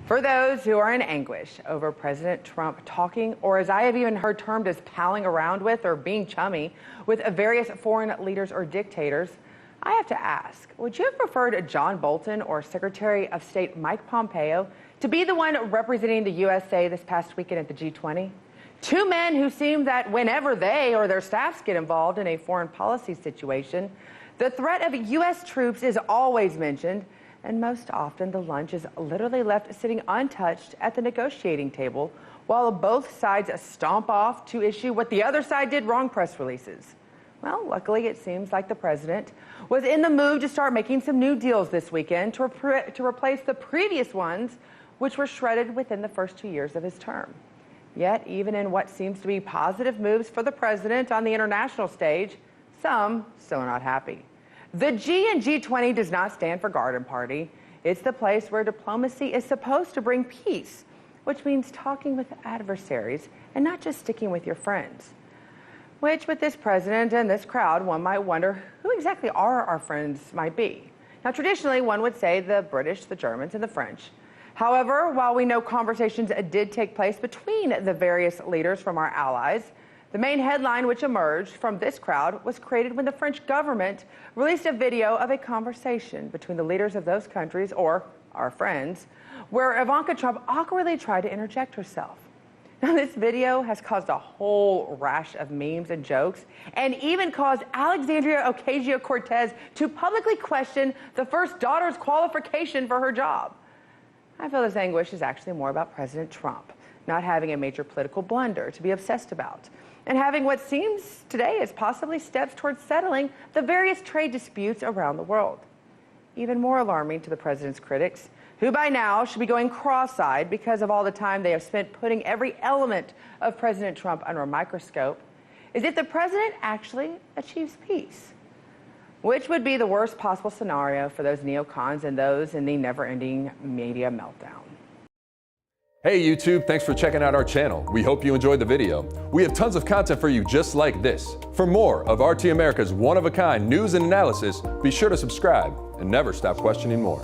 For those who are in anguish over President Trump talking, or as I have even heard termed as palling around with or being chummy with various foreign leaders or dictators, I have to ask, would you have preferred John Bolton or Secretary of State Mike Pompeo to be the one representing the USA this past weekend at the G20? Two men who seem that whenever they or their staffs get involved in a foreign policy situation, the threat of U.S. troops is always mentioned, and most often the lunch is literally left sitting untouched at the negotiating table while both sides stomp off to issue what the other side did wrong press releases. Well, luckily it seems like the president was in the mood to start making some new deals this weekend to replace the previous ones, which were shredded within the first 2 years of his term. Yet, even in what seems to be positive moves for the president on the international stage, some still are not happy. The G in G20 does not stand for garden party. It's the place where diplomacy is supposed to bring peace, which means talking with adversaries and not just sticking with your friends. Which, with this president and this crowd, one might wonder who exactly our friends might be. Now, traditionally, one would say the British, the Germans, and the French. However, while we know conversations did take place between the various leaders from our allies, the main headline which emerged from this crowd was created when the French government released a video of a conversation between the leaders of those countries, or our friends, where Ivanka Trump awkwardly tried to interject herself. Now, this video has caused a whole rash of memes and jokes, and even caused Alexandria Ocasio-Cortez to publicly question the first daughter's qualification for her job. I feel this anguish is actually more about President Trump not having a major political blunder to be obsessed about, and having what seems today as possibly steps towards settling the various trade disputes around the world. Even more alarming to the president's critics, who by now should be going cross-eyed because of all the time they have spent putting every element of President Trump under a microscope, is if the president actually achieves peace, which would be the worst possible scenario for those neocons and those in the never-ending media meltdown. Hey YouTube, thanks for checking out our channel. We hope you enjoyed the video. We have tons of content for you just like this. For more of RT America's one-of-a-kind news and analysis, be sure to subscribe and never stop questioning more.